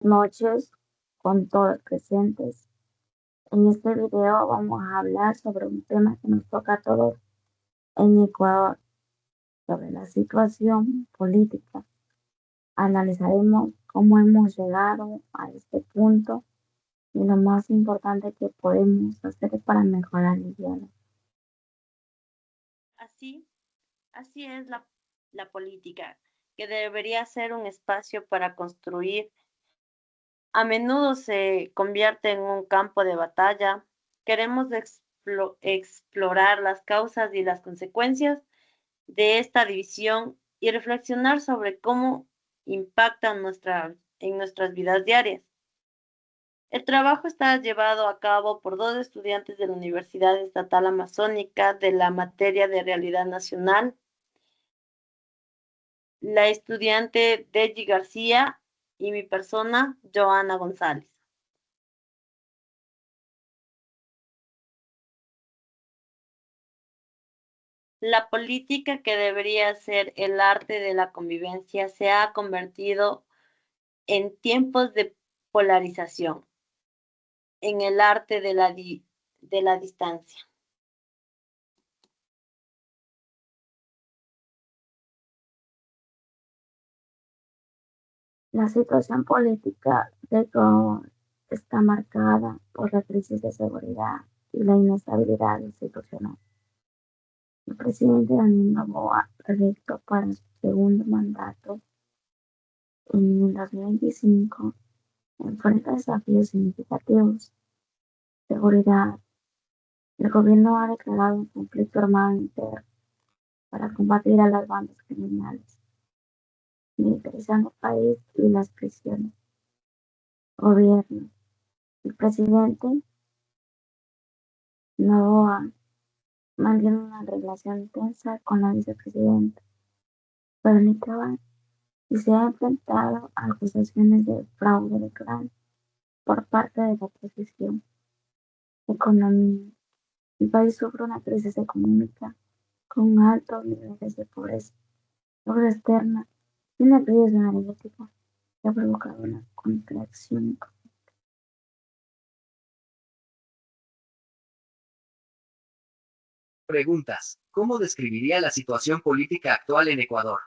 noches con todos presentes. En este video vamos a hablar sobre un tema que nos toca a todos en Ecuador, sobre la situación política. Analizaremos cómo hemos llegado a este punto y lo más importante que podemos hacer para mejorar el diálogo. Así, así es la política, que debería ser un espacio para construir. A menudo se convierte en un campo de batalla. Queremos explorar las causas y las consecuencias de esta división y reflexionar sobre cómo impactan en nuestras vidas diarias. El trabajo está llevado a cabo por dos estudiantes de la Universidad Estatal Amazónica de la materia de Realidad Nacional, la estudiante Deji García y mi persona, Joana González. La política, que debería ser el arte de la convivencia, se ha convertido en tiempos de polarización, en el arte de de la distancia. La situación política de Ecuador está marcada por la crisis de seguridad y la inestabilidad institucional. El presidente Daniel Noboa, electo para su segundo mandato en 2025, enfrenta desafíos significativos. Seguridad. El gobierno ha declarado un conflicto armado interno para combatir a las bandas criminales, militarizando el país y las prisiones. Gobierno. El presidente Noboa mantiene una relación tensa con la vicepresidenta Verónica Abad y se ha enfrentado a acusaciones de fraude electoral por parte de la oposición. Economía. El país sufre una crisis económica con altos niveles de pobreza, pobreza externa y una crisis energética que ha provocado una contracción económica. Preguntas: ¿cómo describiría la situación política actual en Ecuador?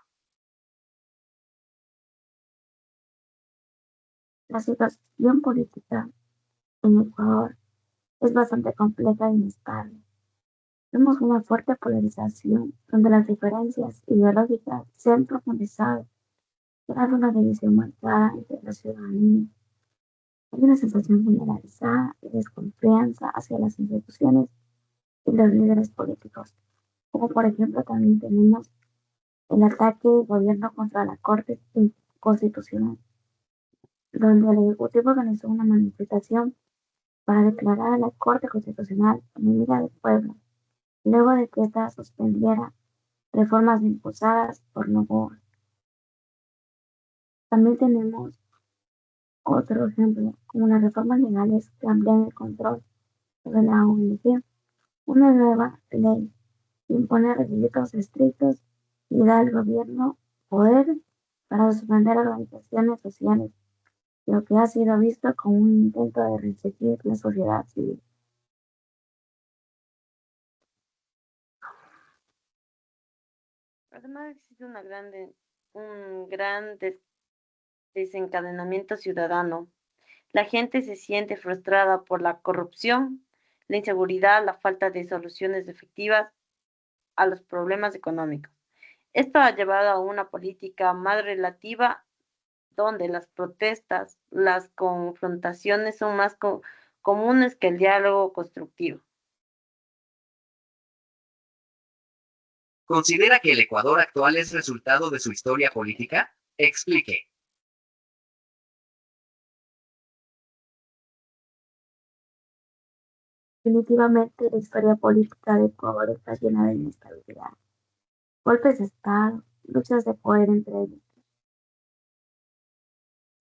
La situación política en Ecuador es bastante compleja e inestable. Vemos una fuerte polarización donde las diferencias ideológicas se han profundizado, creando una división marcada entre la ciudadanía. Hay una sensación generalizada de desconfianza hacia las instituciones y los líderes políticos, como por ejemplo también tenemos el ataque del gobierno contra la Corte Constitucional, donde el Ejecutivo organizó una manifestación para declarar a la Corte Constitucional enemiga del pueblo, luego de que ésta suspendiera reformas impulsadas por Noboa. También tenemos otro ejemplo, como las reformas legales que amplían el control sobre la ONG. Una nueva ley impone requisitos estrictos y da al gobierno poder para suspender organizaciones sociales, lo que ha sido visto como un intento de restringir la sociedad civil. Además, existe un desencadenamiento ciudadano. La gente se siente frustrada por la corrupción, la inseguridad, la falta de soluciones efectivas a los problemas económicos. Esto ha llevado a una política más relativa, donde las protestas, las confrontaciones son más comunes que el diálogo constructivo. ¿Considera que el Ecuador actual es resultado de su historia política? Explique. Definitivamente la historia política de Ecuador está llena de inestabilidad, golpes de Estado, luchas de poder entre ellos,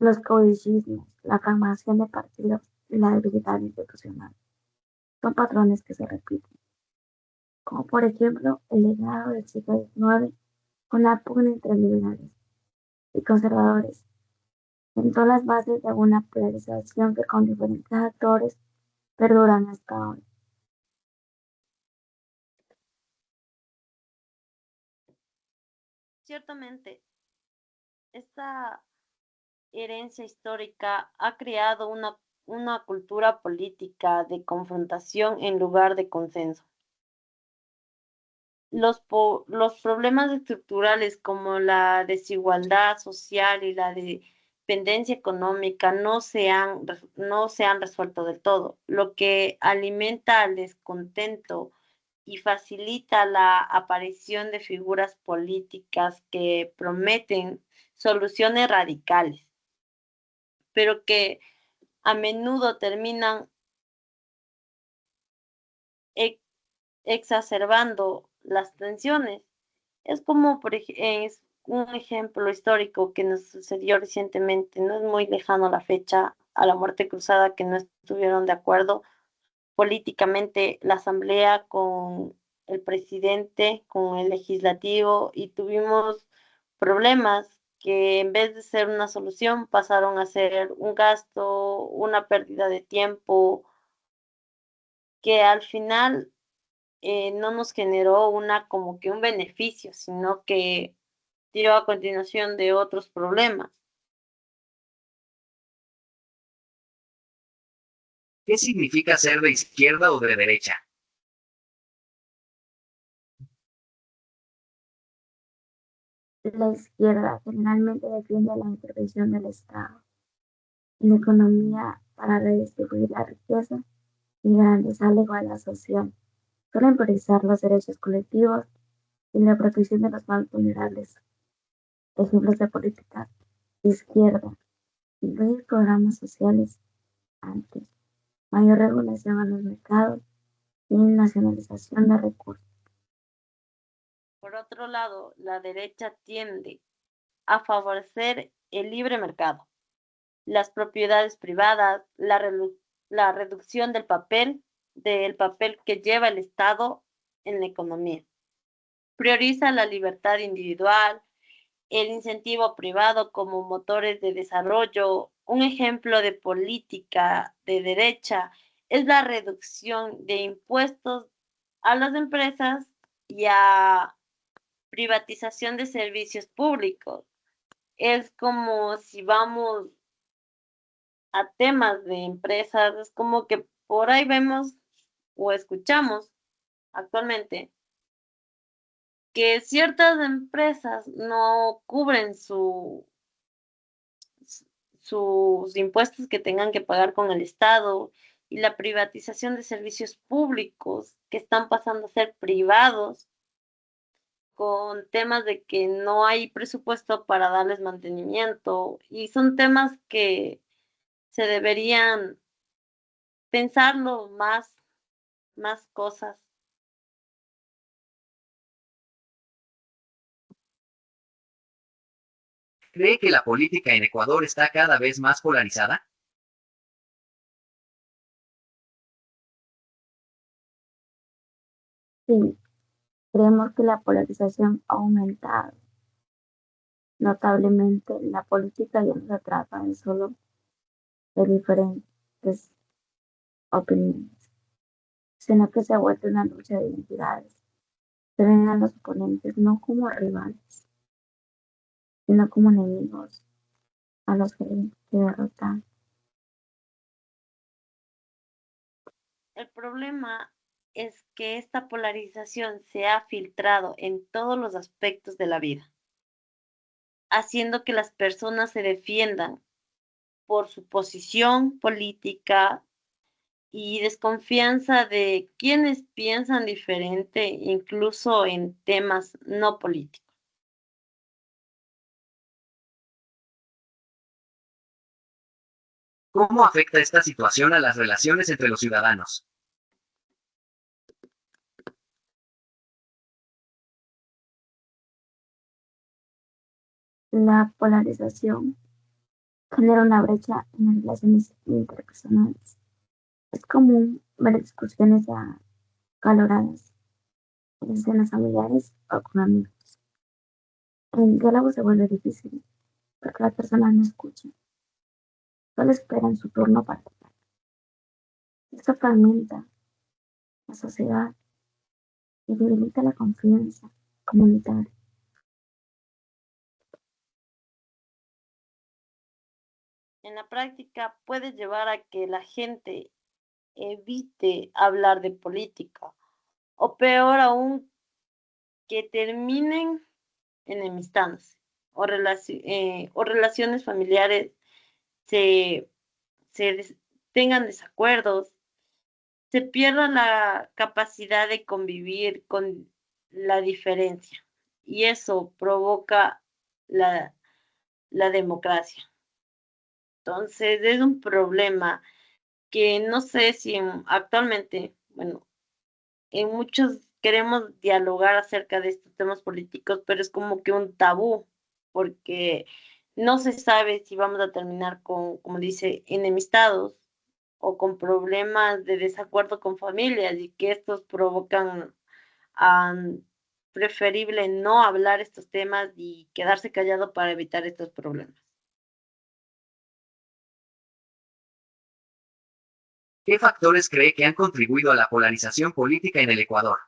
los caudillismos, la formación de partidos y la debilidad institucional. Son patrones que se repiten, como por ejemplo el legado del siglo XIX con la pugna entre liberales y conservadores, sentó las bases de una polarización que con diferentes actores perduran hasta ahora. Ciertamente, esta herencia histórica ha creado una cultura política de confrontación en lugar de consenso. Los problemas estructurales como la desigualdad social y la dependencia económica no se han resuelto del todo, lo que alimenta al descontento y facilita la aparición de figuras políticas que prometen soluciones radicales, pero que a menudo terminan ex- exacerbando las tensiones. Es como es un ejemplo histórico que nos sucedió recientemente, no es muy lejano la fecha, a la muerte cruzada, que no estuvieron de acuerdo políticamente la asamblea con el presidente, con el legislativo, y tuvimos problemas que en vez de ser una solución pasaron a ser un gasto, una pérdida de tiempo, que al final no nos generó como que un beneficio, sino que dio a continuación de otros problemas. ¿Qué significa ser de izquierda o de derecha? La izquierda generalmente defiende la intervención del Estado en la economía para redistribuir la riqueza y garantizar la igualdad social. Suelen priorizar los derechos colectivos y la protección de los más vulnerables. Ejemplos de política de izquierda incluyen programas sociales antes, mayor regulación a los mercados y nacionalización de recursos. Por otro lado, la derecha tiende a favorecer el libre mercado, las propiedades privadas, la reducción del papel que lleva el Estado en la economía. Prioriza la libertad individual, el incentivo privado como motores de desarrollo. Un ejemplo de política de derecha es la reducción de impuestos a las empresas y a privatización de servicios públicos. Es como si vamos a temas de empresas, es como que por ahí vemos o escuchamos actualmente que ciertas empresas no cubren sus impuestos que tengan que pagar con el Estado y la privatización de servicios públicos que están pasando a ser privados con temas de que no hay presupuesto para darles mantenimiento y son temas que se deberían pensarlo más cosas. ¿Cree que la política en Ecuador está cada vez más polarizada? Sí, creemos que la polarización ha aumentado notablemente. La política ya no se trata de solo de diferentes opiniones, sino que se ha vuelto una lucha de identidades. Se ven a los oponentes no como rivales, sino como enemigos a los que derrotan. El problema es que esta polarización se ha filtrado en todos los aspectos de la vida, haciendo que las personas se defiendan por su posición política y desconfianza de quienes piensan diferente, incluso en temas no políticos. ¿Cómo afecta esta situación a las relaciones entre los ciudadanos? La polarización genera una brecha en las relaciones interpersonales. Es común ver discusiones acaloradas en escenas familiares o con amigos. El diálogo se vuelve difícil porque la persona no escucha. solo esperan su turno para hablar. Esto fragmenta la sociedad y debilita la confianza comunitaria. En la práctica puede llevar a que la gente evite hablar de política o peor aún, que terminen enemistándose o relaciones familiares se, tengan desacuerdos, se pierda la capacidad de convivir con la diferencia y eso provoca la, la democracia. Entonces es un problema que no sé si actualmente, bueno, en muchos queremos dialogar acerca de estos temas políticos, pero es como que un tabú, porque no se sabe si vamos a terminar con, como dice, enemistados o con problemas de desacuerdo con familias y que estos provocan a preferible no hablar estos temas y quedarse callado para evitar estos problemas. ¿Qué factores cree que han contribuido a la polarización política en el Ecuador?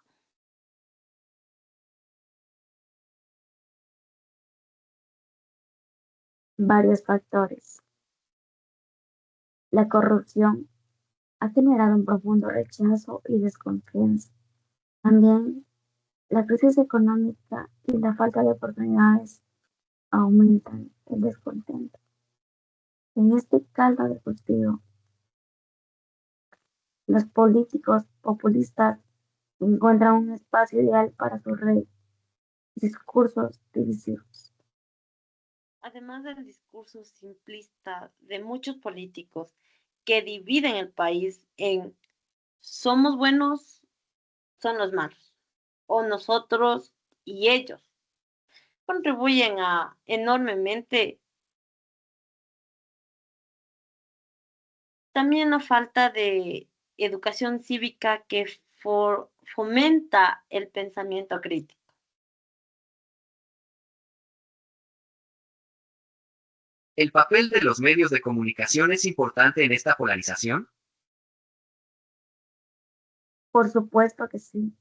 Varios factores. La corrupción ha generado un profundo rechazo y desconfianza. También la crisis económica y la falta de oportunidades aumentan el descontento. En este caldo de cultivo, los políticos populistas encuentran un espacio ideal para sus discursos divisivos. Además del discurso simplista de muchos políticos que dividen el país en somos buenos, son los malos, o nosotros y ellos, contribuyen a enormemente. También la falta de educación cívica que fomenta el pensamiento crítico. ¿El papel de los medios de comunicación es importante en esta polarización? Por supuesto que sí.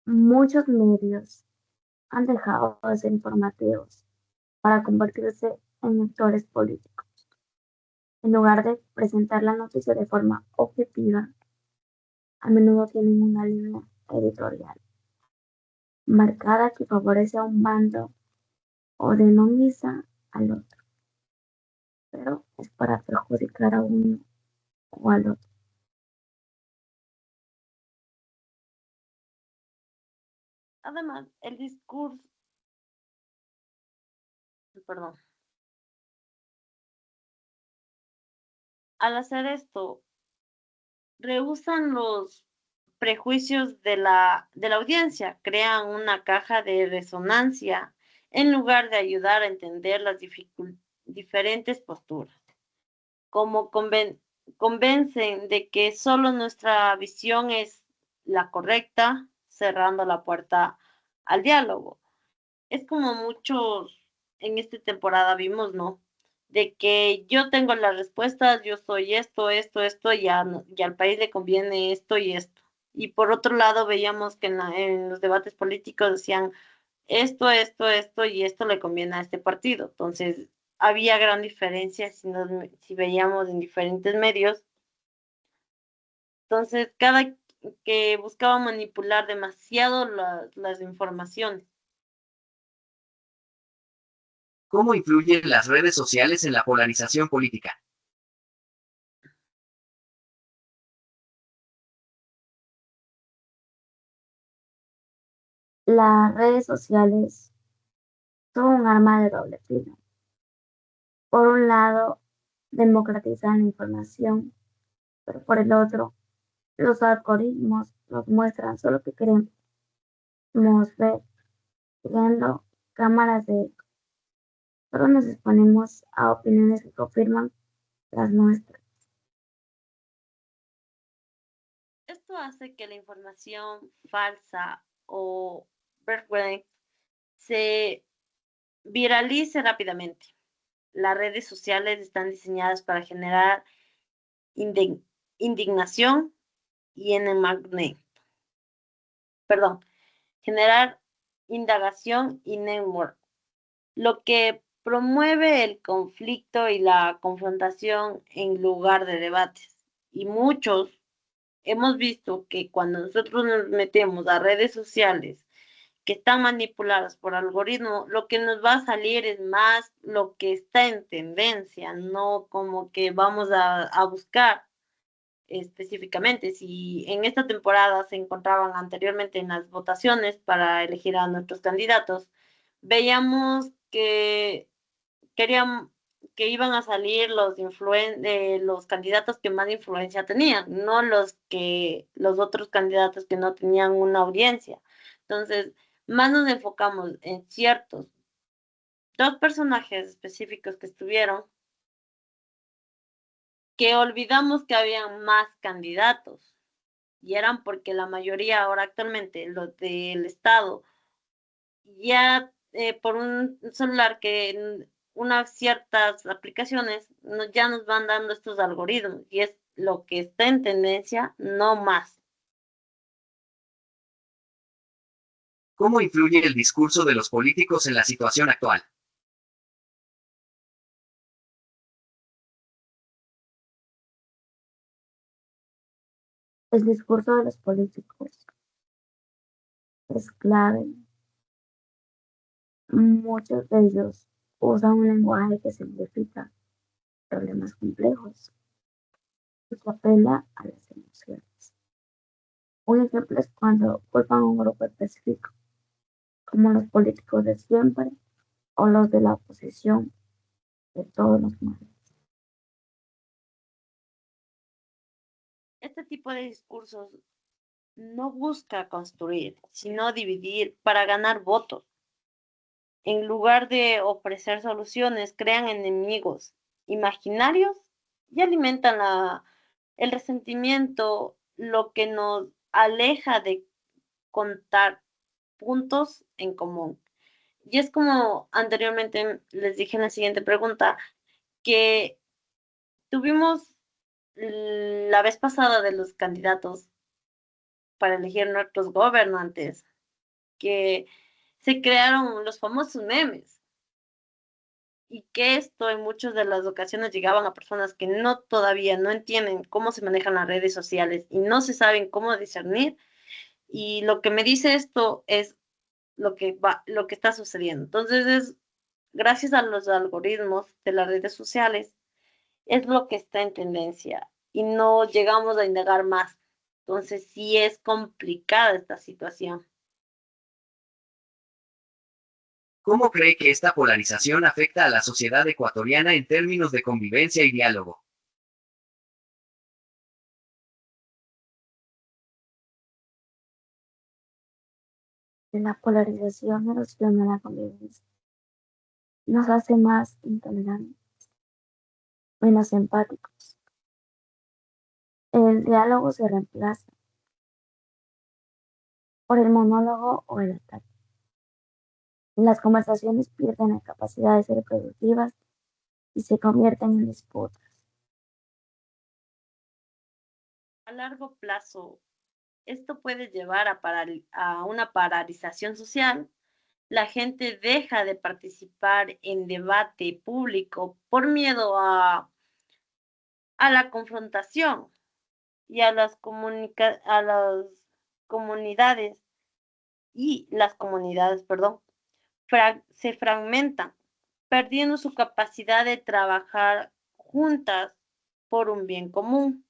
Muchos medios han dejado de ser informativos para convertirse en actores políticos. En lugar de presentar la noticia de forma objetiva, a menudo tienen una línea editorial marcada que favorece a un bando o denomiza al otro, pero es para perjudicar a uno o al otro. Además, el discurso, perdón, al hacer esto, rehusan los prejuicios de la audiencia, crean una caja de resonancia en lugar de ayudar a entender las diferentes posturas. Como convencen de que solo nuestra visión es la correcta, cerrando la puerta al diálogo. Es como muchos en esta temporada vimos, ¿no? De que yo tengo las respuestas, yo soy esto, esto, esto, y al país le conviene esto y esto. Y por otro lado, veíamos que en los debates políticos decían esto, y esto le conviene a este partido. Entonces, había gran diferencia si veíamos en diferentes medios. Entonces, cada que buscaba manipular demasiado las informaciones. ¿Cómo influyen las redes sociales en la polarización política? Las redes sociales son un arma de doble filo. Por un lado, democratizan la información, pero por el otro, los algoritmos nos muestran solo lo que queremos ver, creando cámaras de eco. Solo nos exponemos a opiniones que confirman las nuestras. Esto hace que la información falsa o frequent se viralice rápidamente. las redes sociales están diseñadas para generar indignación y perdón, generar indagación y network, lo que promueve el conflicto y la confrontación en lugar de debates. Y muchos hemos visto que cuando nosotros nos metemos a redes sociales que están manipuladas por algoritmos, lo que nos va a salir es más lo que está en tendencia, no como que vamos a buscar específicamente. Si en esta temporada se encontraban anteriormente en las votaciones para elegir a nuestros candidatos, veíamos que querían que iban a salir los candidatos que más influencia tenían, no los otros candidatos que no tenían una audiencia. Entonces, más nos enfocamos en ciertos dos personajes específicos que estuvieron, que olvidamos que habían más candidatos y eran porque la mayoría ahora actualmente, los del Estado, ya por un celular que en unas ciertas aplicaciones ya nos van dando estos algoritmos y es lo que está en tendencia, no más. ¿Cómo influye el discurso de los políticos en la situación actual? El discurso de los políticos es clave. Muchos de ellos usan un lenguaje que simplifica problemas complejos y que apela a las emociones. Un ejemplo es cuando culpan a un grupo específico, como los políticos de siempre o los de la oposición, de todos los males. Este tipo de discursos no busca construir, sino dividir para ganar votos. En lugar de ofrecer soluciones, crean enemigos imaginarios y alimentan el resentimiento, lo que nos aleja de contar puntos en común. Y es como anteriormente les dije en la siguiente pregunta, que tuvimos la vez pasada de los candidatos para elegir nuestros gobernantes, que se crearon los famosos memes y que esto en muchas de las ocasiones llegaban a personas que no todavía no entienden cómo se manejan las redes sociales y no se saben cómo discernir. Y lo que me dice esto es lo que está sucediendo. Entonces es gracias a los algoritmos de las redes sociales es lo que está en tendencia y no llegamos a indagar más. Entonces sí es complicada esta situación. ¿Cómo cree que esta polarización afecta a la sociedad ecuatoriana en términos de convivencia y diálogo? La polarización erosiona la convivencia, nos hace más intolerantes, menos empáticos. El diálogo se reemplaza por el monólogo o el ataque. Las conversaciones pierden la capacidad de ser productivas y se convierten en disputas. A largo plazo, esto puede llevar a una paralización social. La gente deja de participar en debate público por miedo a la confrontación y a las comunidades perdón, se fragmentan, perdiendo su capacidad de trabajar juntas por un bien común.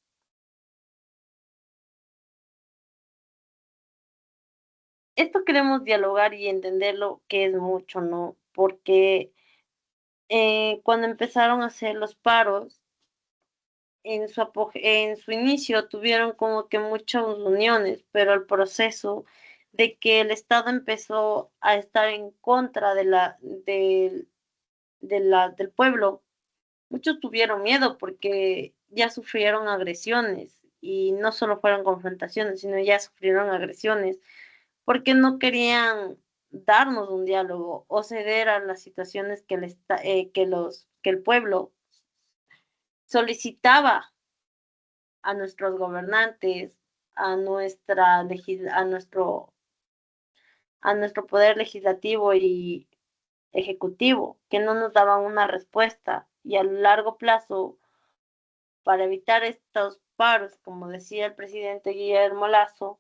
Esto queremos dialogar y entenderlo que es mucho, ¿no? Porque cuando empezaron a hacer los paros, en su inicio tuvieron como que muchas uniones, pero el proceso de que el Estado empezó a estar en contra del pueblo, muchos tuvieron miedo porque ya sufrieron agresiones y no solo fueron confrontaciones, sino ya sufrieron agresiones porque no querían darnos un diálogo o ceder a las situaciones que que el pueblo solicitaba a nuestros gobernantes, a nuestro poder legislativo y ejecutivo, que no nos daban una respuesta y a largo plazo, para evitar estos paros, como decía el presidente Guillermo Lasso,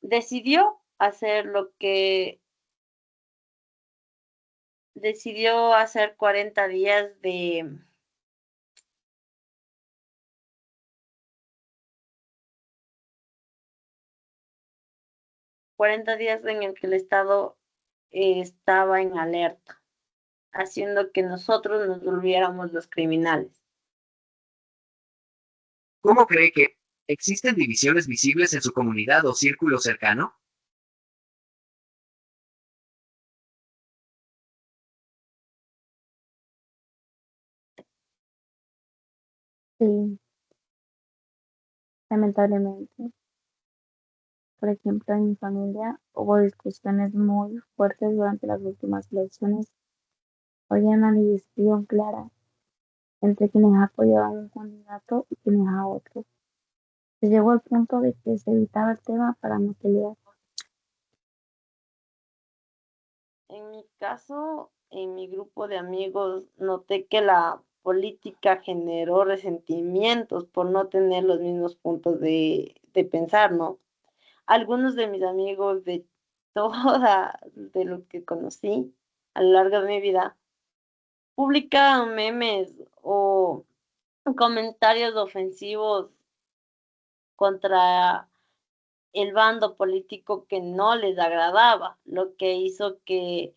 decidió hacer 40 días 40 días en el que el Estado estaba en alerta, haciendo que nosotros nos volviéramos los criminales. ¿Cómo cree que existen divisiones visibles en su comunidad o círculo cercano? Sí, lamentablemente. Por ejemplo, en mi familia hubo discusiones muy fuertes durante las últimas elecciones. Había una división clara entre quienes apoyaban a un candidato y quienes a otro. Se llegó al punto de que se evitaba el tema para no pelear. En mi caso, en mi grupo de amigos, noté que la política generó resentimientos por no tener los mismos puntos de pensar, ¿no? Algunos de mis amigos de lo que conocí a lo largo de mi vida, publicaban memes o comentarios ofensivos contra el bando político que no les agradaba, lo que hizo que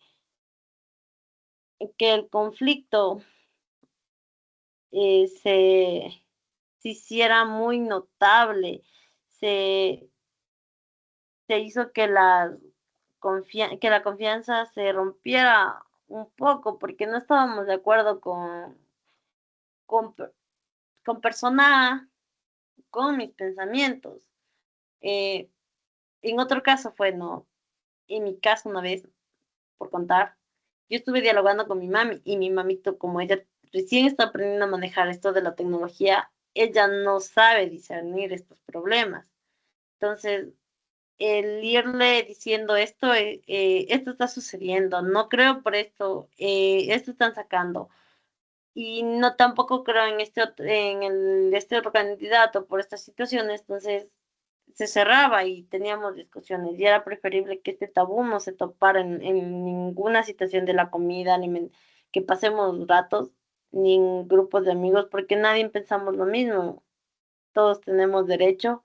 el conflicto se hiciera muy notable, se, se hizo que la confianza se rompiera un poco porque no estábamos de acuerdo con, per- con persona A, con mis pensamientos. Eh, en otro caso fue, no, en mi caso una vez, por contar, yo estuve dialogando con mi mami y mi mamito, como ella recién está aprendiendo a manejar esto de la tecnología, ella no sabe discernir estos problemas. Entonces, el irle diciendo esto está sucediendo, no creo por esto, esto están sacando. Y no tampoco creo en este otro candidato por estas situaciones, entonces se cerraba y teníamos discusiones y era preferible que este tabú no se topara en ninguna situación de la comida, que pasemos ratos, ni en grupos de amigos, porque nadie pensamos lo mismo. Todos tenemos derecho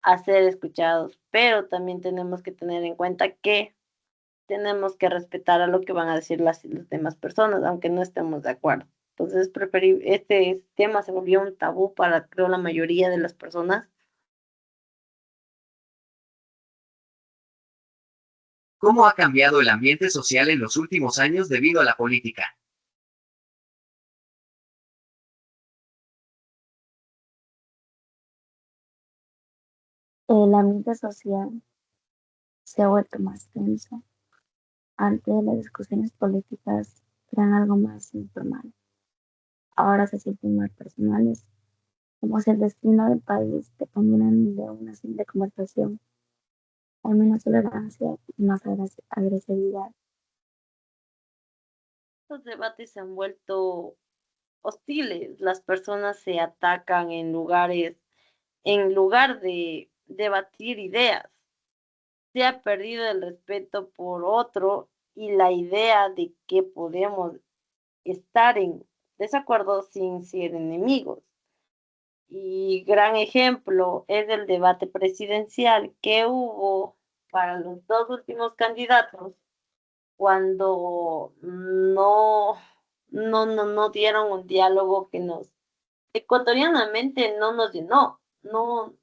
a ser escuchados, pero también tenemos que tener en cuenta que tenemos que respetar a lo que van a decir las demás personas, aunque no estemos de acuerdo. Entonces, este tema se volvió un tabú para, creo, la mayoría de las personas. ¿Cómo ha cambiado el ambiente social en los últimos años debido a la política? El ambiente social se ha vuelto más tenso. Antes las discusiones políticas eran algo más informal. Ahora se sienten más personales, como si el destino del país dependiera de una simple conversación. Hay menos tolerancia y más agresividad. Los debates se han vuelto hostiles, las personas se atacan en lugar de debatir ideas. Se ha perdido el respeto por otro y la idea de que podemos estar en desacuerdo sin ser enemigos. Y gran ejemplo es el debate presidencial que hubo para los dos últimos candidatos cuando no dieron un diálogo que ecuatorianamente no nos llenó. No,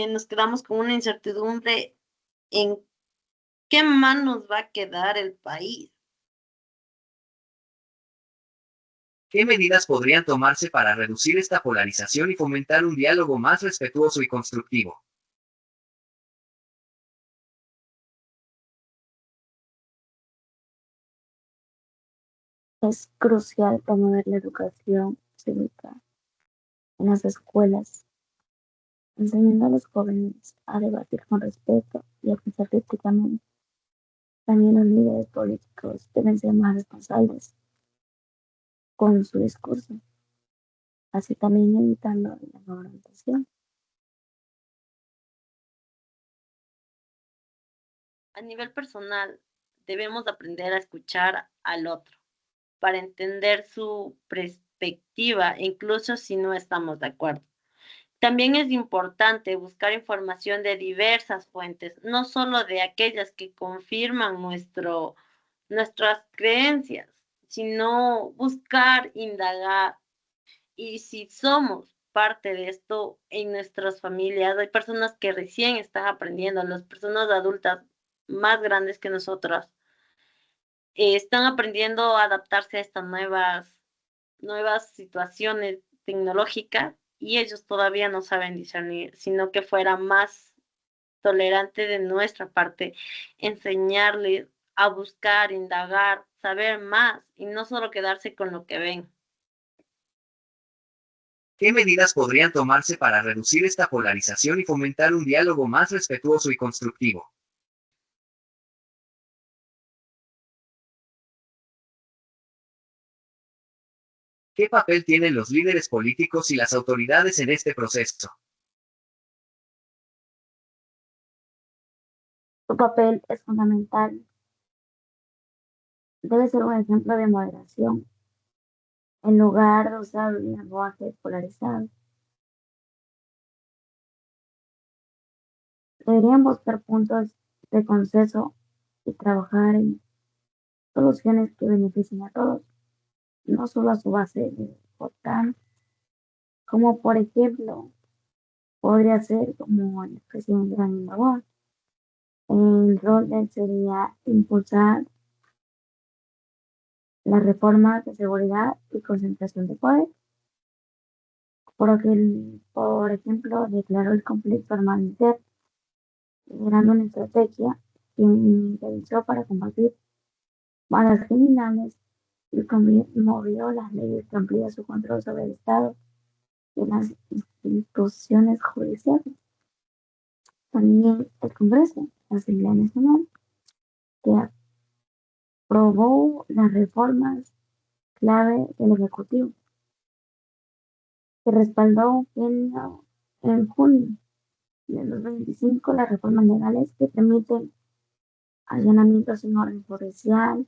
nos quedamos con una incertidumbre en qué manos va a quedar el país. ¿Qué medidas podrían tomarse para reducir esta polarización y fomentar un diálogo más respetuoso y constructivo? Es crucial promover la educación cívica en las escuelas, enseñando a los jóvenes a debatir con respeto y a pensar críticamente. También los líderes políticos deben ser más responsables con su discurso, así también evitando la confrontación. A nivel personal, debemos aprender a escuchar al otro para entender su perspectiva, incluso si no estamos de acuerdo. También es importante buscar información de diversas fuentes, no solo de aquellas que confirman nuestras creencias, sino buscar, indagar. Y si somos parte de esto en nuestras familias, hay personas que recién están aprendiendo, las personas adultas más grandes que nosotras, están aprendiendo a adaptarse a estas nuevas situaciones tecnológicas y ellos todavía no saben discernir, sino que fuera más tolerante de nuestra parte enseñarles a buscar, indagar, saber más y no solo quedarse con lo que ven. ¿Qué medidas podrían tomarse para reducir esta polarización y fomentar un diálogo más respetuoso y constructivo? ¿Qué papel tienen los líderes políticos y las autoridades en este proceso? Su papel es fundamental. Debe ser un ejemplo de moderación, en lugar de usar un lenguaje polarizado. Deberían buscar puntos de consenso y trabajar en soluciones que beneficien a todos, no solo a su base de votantes, como por ejemplo podría ser como el presidente Daniel Noboa. El rol de él sería impulsar las reformas de seguridad y concentración de poder, por ejemplo, declaró el conflicto armado interno, generando una estrategia que utilizó para combatir bandas criminales y promovió las leyes que amplían su control sobre el Estado y las instituciones judiciales. También el Congreso, la Asamblea Nacional, que aprobó las reformas clave del Ejecutivo, que respaldó en junio de 2025 las reformas legales que permiten allanamientos sin orden judicial,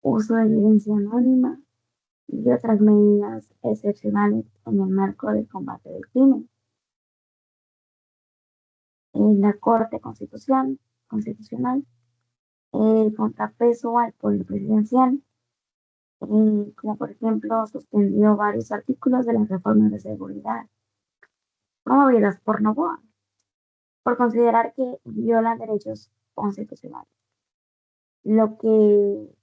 uso de evidencia anónima y otras medidas excepcionales en el marco del combate del crimen. En la Corte Constitucional, el contrapeso al poder presidencial, como por ejemplo suspendió varios artículos de las reformas de seguridad promovidas por Noboa, por considerar que violan derechos constitucionales, lo que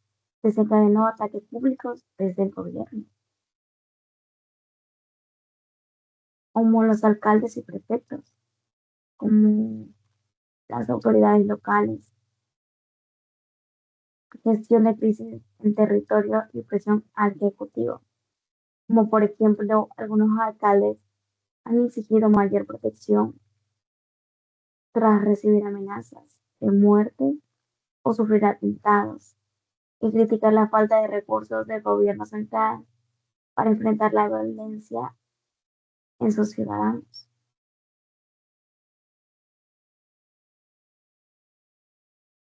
desencadenó ataques públicos desde el gobierno, como los alcaldes y prefectos, como las autoridades locales, gestión de crisis en territorio y presión al ejecutivo, como por ejemplo algunos alcaldes han exigido mayor protección tras recibir amenazas de muerte o sufrir atentados y criticar la falta de recursos del gobierno central para enfrentar la violencia en sus ciudadanos.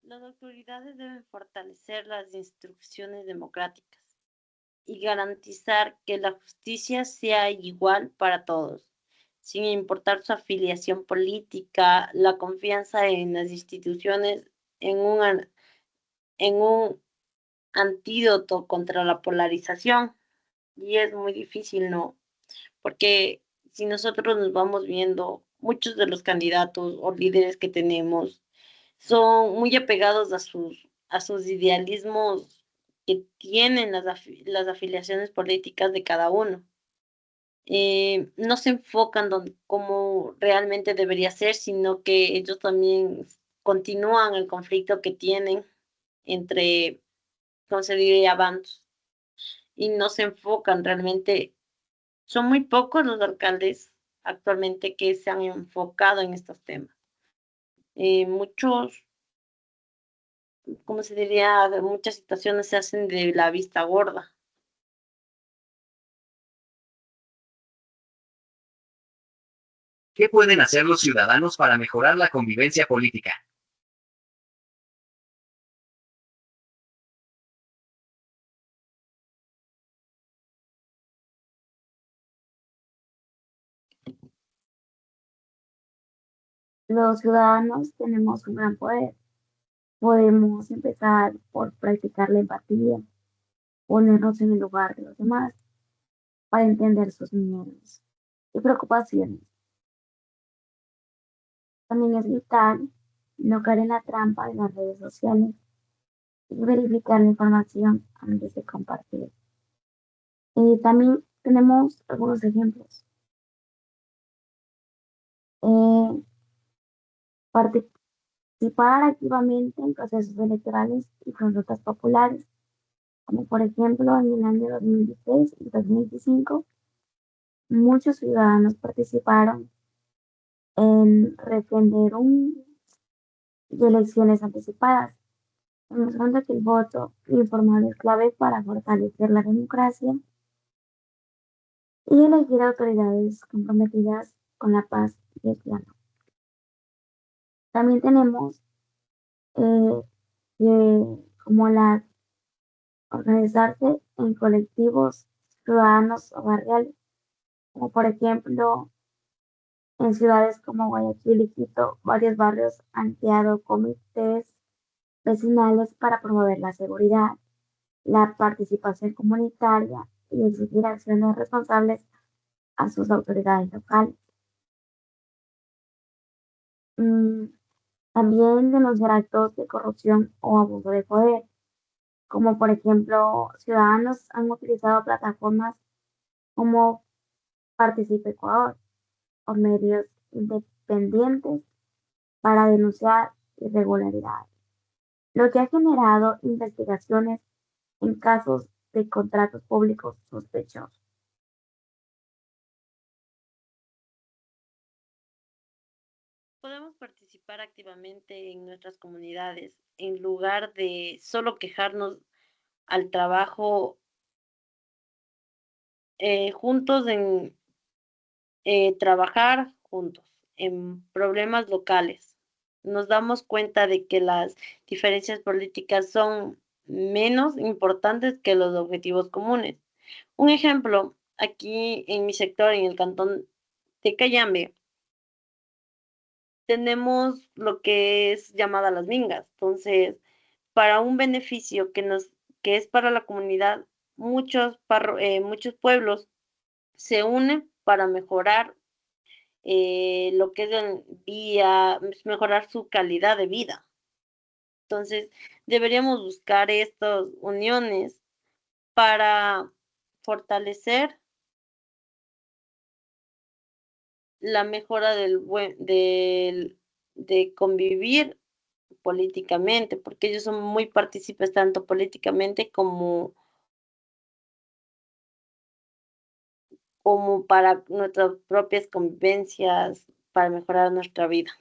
Las autoridades deben fortalecer las instituciones democráticas y garantizar que la justicia sea igual para todos, sin importar su afiliación política. La confianza en las instituciones en en un antídoto contra la polarización. Y es muy difícil, ¿no? Porque si nosotros nos vamos viendo, muchos de los candidatos o líderes que tenemos son muy apegados a sus idealismos que tienen las afiliaciones políticas de cada uno. No se enfocan como realmente debería ser, sino que ellos también continúan el conflicto que tienen entre, ¿cómo se diría?, bandos. y no se enfocan realmente. Son muy pocos los alcaldes actualmente que se han enfocado en estos temas. Muchos, ¿cómo se diría? De muchas situaciones se hacen de la vista gorda. ¿Qué pueden hacer los ciudadanos para mejorar la convivencia política? Los ciudadanos tenemos un gran poder. Podemos empezar por practicar la empatía, ponernos en el lugar de los demás para entender sus miedos y preocupaciones. También es vital no caer en la trampa de las redes sociales y verificar la información antes de compartir. También tenemos algunos ejemplos. Eh, Participar activamente en procesos electorales y consultas populares, como por ejemplo en el año 2016 y 2025, muchos ciudadanos participaron en referéndum y elecciones anticipadas, demostrando que el voto informal es clave para fortalecer la democracia y elegir autoridades comprometidas con la paz y el diálogo. También tenemos eh, como organizarse en colectivos ciudadanos o barriales, como por ejemplo en ciudades como Guayaquil y Quito, varios barrios han creado comités vecinales para promover la seguridad, la participación comunitaria y exigir acciones responsables a sus autoridades locales. Mm, También denunciar actos de corrupción o abuso de poder, como por ejemplo, ciudadanos han utilizado plataformas como Participe Ecuador o medios independientes para denunciar irregularidades, lo que ha generado investigaciones en casos de contratos públicos sospechosos. Podemos participar activamente en nuestras comunidades en lugar de solo quejarnos al trabajo juntos en trabajar juntos en problemas locales. Nos damos cuenta de que las diferencias políticas son menos importantes que los objetivos comunes. Un ejemplo, aquí en mi sector, en el cantón de Cayambe, tenemos lo que es llamada las mingas. Entonces, para un beneficio que es para la comunidad, muchos pueblos se unen para mejorar lo que es mejorar su calidad de vida. Entonces, deberíamos buscar estas uniones para fortalecer la mejora de convivir políticamente, porque ellos son muy partícipes tanto políticamente como para nuestras propias convivencias, para mejorar nuestra vida.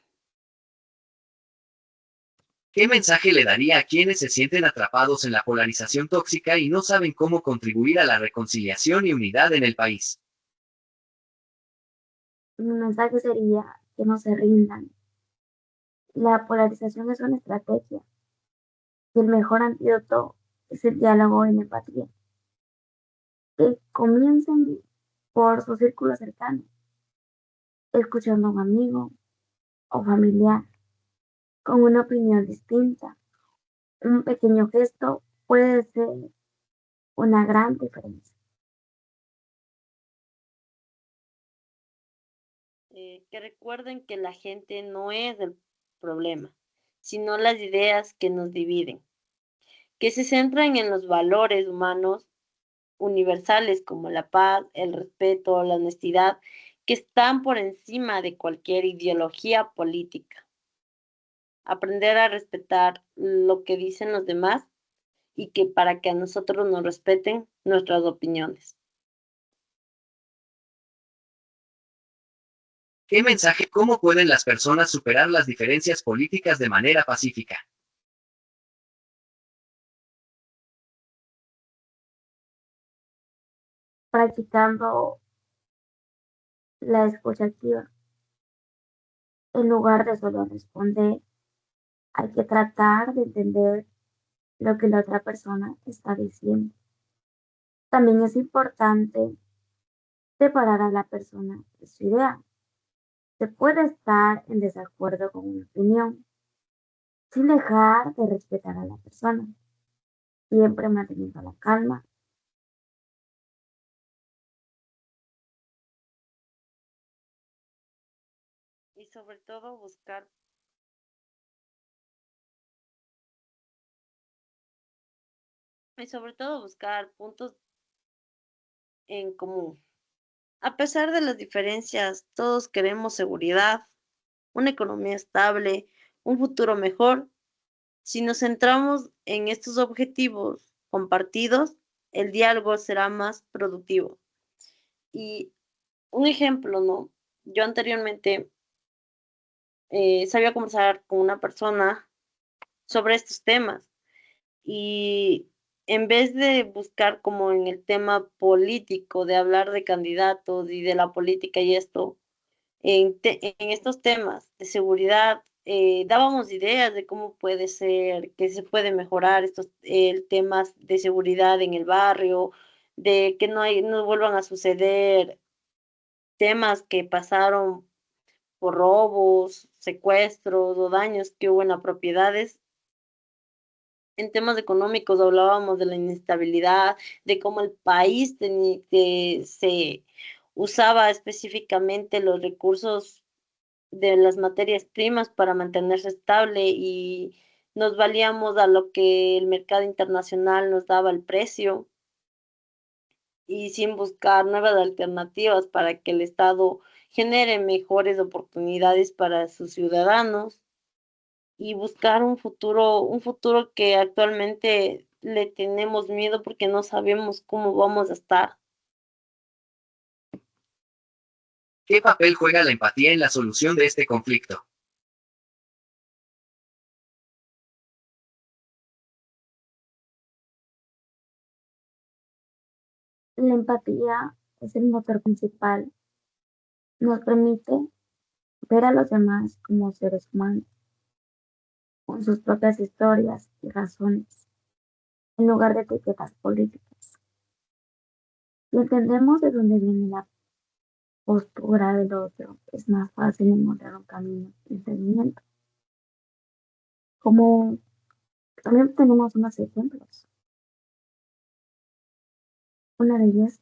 ¿Qué mensaje le daría a quienes se sienten atrapados en la polarización tóxica y no saben cómo contribuir a la reconciliación y unidad en el país? Mi mensaje sería que no se rindan. La polarización es una estrategia y el mejor antídoto es el diálogo y la empatía. Que comiencen por su círculo cercano, escuchando a un amigo o familiar con una opinión distinta. Un pequeño gesto puede ser una gran diferencia. Que recuerden que la gente no es el problema, sino las ideas que nos dividen, que se centran en los valores humanos universales como la paz, el respeto, la honestidad, que están por encima de cualquier ideología política. Aprender a respetar lo que dicen los demás y que para que a nosotros nos respeten nuestras opiniones. ¿Qué mensaje? ¿Cómo pueden las personas superar las diferencias políticas de manera pacífica? Practicando la escucha activa. En lugar de solo responder, hay que tratar de entender lo que la otra persona está diciendo. También es importante separar a la persona de su idea. Se puede estar en desacuerdo con una opinión, sin dejar de respetar a la persona, siempre manteniendo la calma. Y sobre todo buscar, y sobre todo buscar puntos en común. A pesar de las diferencias, todos queremos seguridad, una economía estable, un futuro mejor. Si nos centramos en estos objetivos compartidos, el diálogo será más productivo. Y un ejemplo, ¿no? Yo anteriormente sabía conversar con una persona sobre estos temas y en vez de buscar como en el tema político, de hablar de candidatos y de la política y esto, en estos temas de seguridad, dábamos ideas de cómo puede ser, que se puede mejorar estos temas de seguridad en el barrio, de que no vuelvan a suceder temas que pasaron por robos, secuestros o daños que hubo en las propiedades. En temas económicos hablábamos de la inestabilidad, de cómo el país que se usaba específicamente los recursos de las materias primas para mantenerse estable y nos valíamos a lo que el mercado internacional nos daba el precio y sin buscar nuevas alternativas para que el Estado genere mejores oportunidades para sus ciudadanos y buscar un futuro que actualmente le tenemos miedo porque no sabemos cómo vamos a estar. ¿Qué papel juega la empatía en la solución de este conflicto? La empatía es el motor principal. Nos permite ver a los demás como seres humanos, con sus propias historias y razones, en lugar de etiquetas políticas. Si entendemos de dónde viene la postura del otro, es más fácil encontrar un camino de entendimiento. Como también tenemos unos ejemplos. Una de ellas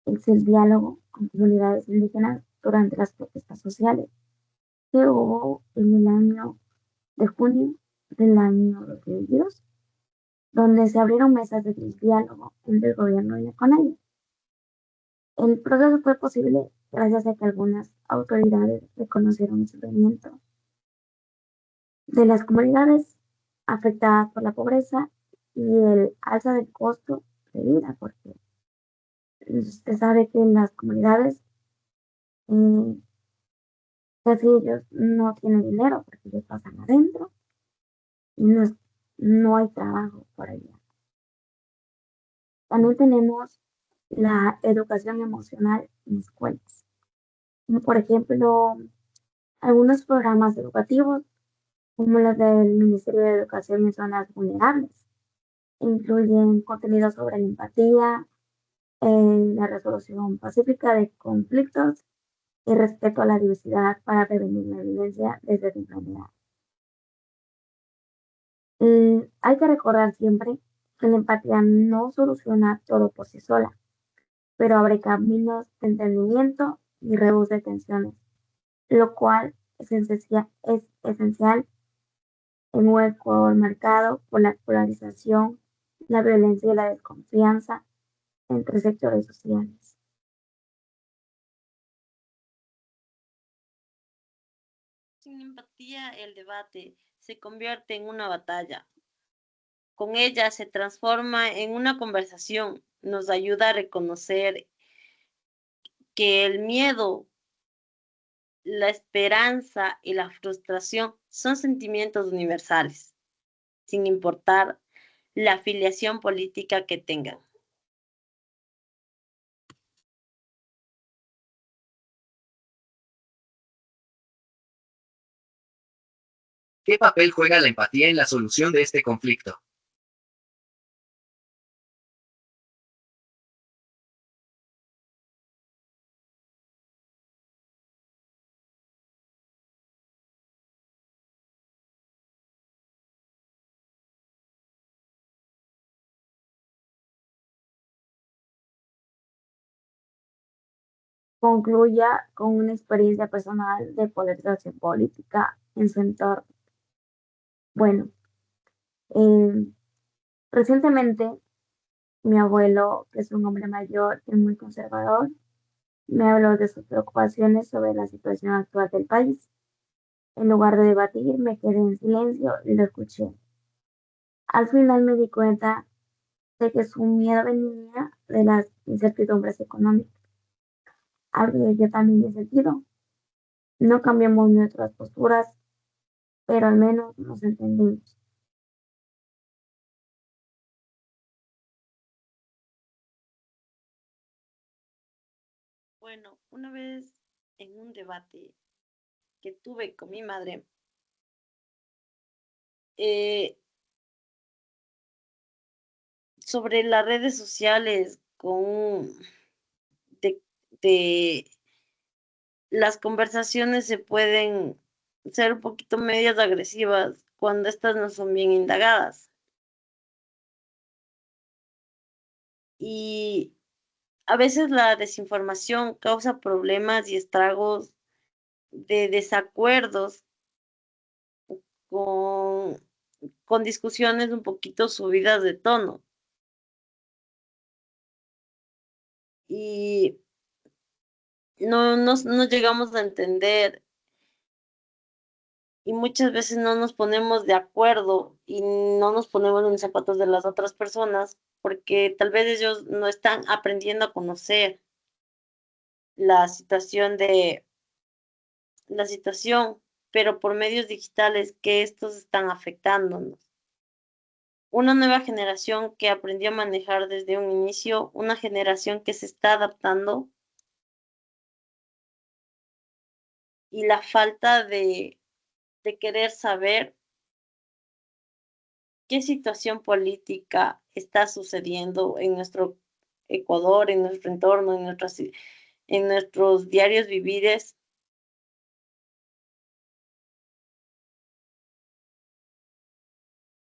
es el diálogo con comunidades indígenas durante las protestas sociales que hubo en el año de junio del año 2022, donde se abrieron mesas de diálogo entre el gobierno y la CONAIE. El proceso fue posible gracias a que algunas autoridades reconocieron el sufrimiento de las comunidades afectadas por la pobreza y el alza del costo de vida, porque usted sabe que en las comunidades eh, casi ellos no tienen dinero porque ellos pasan adentro y no hay trabajo por allá. También tenemos la educación emocional en escuelas, como por ejemplo algunos programas educativos como los del Ministerio de Educación en zonas vulnerables. Incluyen contenidos sobre la empatía, la resolución pacífica de conflictos y respeto a la diversidad para prevenir la violencia desde temprana edad. Hay que recordar siempre que la empatía no soluciona todo por sí sola, pero abre caminos de entendimiento y reduce tensiones, lo cual es esencial en un Ecuador marcado por la polarización, la violencia y la desconfianza entre sectores sociales. Sin empatía, el debate se convierte en una batalla. con ella se transforma en una conversación, nos ayuda a reconocer que el miedo, la esperanza y la frustración son sentimientos universales, sin importar la afiliación política que tengan. ¿Qué papel juega la empatía en la solución de este conflicto? Concluya con una experiencia personal de polarización política en su entorno. Bueno, eh, recientemente mi abuelo, que es un hombre mayor y muy conservador, me habló de sus preocupaciones sobre la situación actual del país. En lugar de debatir, me quedé en silencio y lo escuché. Al final me di cuenta de que su miedo venía de las incertidumbres económicas, algo que yo también he sentido. No cambiamos nuestras posturas, pero al menos nos entendimos. Bueno, una vez en un debate que tuve con mi madre, eh, sobre las redes sociales, de, de las conversaciones se pueden ser un poquito medias agresivas cuando estas no son bien indagadas. Y a veces la desinformación causa problemas y estragos de desacuerdos con, con discusiones un poquito subidas de tono. Y no llegamos a entender y muchas veces no nos ponemos de acuerdo y no nos ponemos en los zapatos de las otras personas porque tal vez ellos no están aprendiendo a conocer la situación la situación, pero por medios digitales que estos están afectándonos. Una nueva generación que aprendió a manejar desde un inicio, una generación que se está adaptando y la falta de querer saber qué situación política está sucediendo en nuestro Ecuador, en nuestro entorno, en nuestros diarios vivires,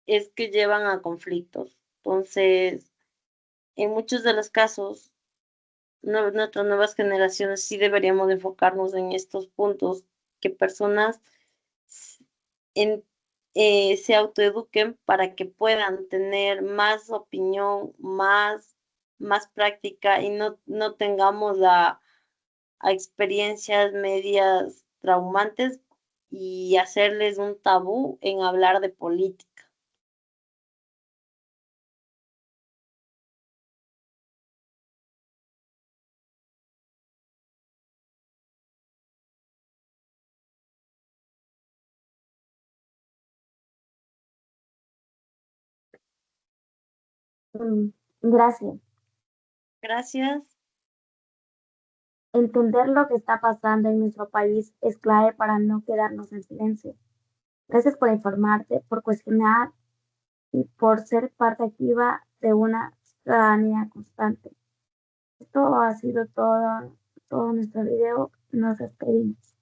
es que llevan a conflictos. Entonces, en muchos de los casos, nuestras nuevas generaciones sí deberíamos enfocarnos en estos puntos, que personas en, se autoeduquen para que puedan tener más opinión, más práctica y no tengamos a experiencias medias traumantes y hacerles un tabú en hablar de política. Mm, Gracias. Gracias. Entender lo que está pasando en nuestro país es clave para no quedarnos en silencio. Gracias por informarte, por cuestionar y por ser parte activa de una ciudadanía constante. Esto ha sido todo nuestro video. Nos despedimos.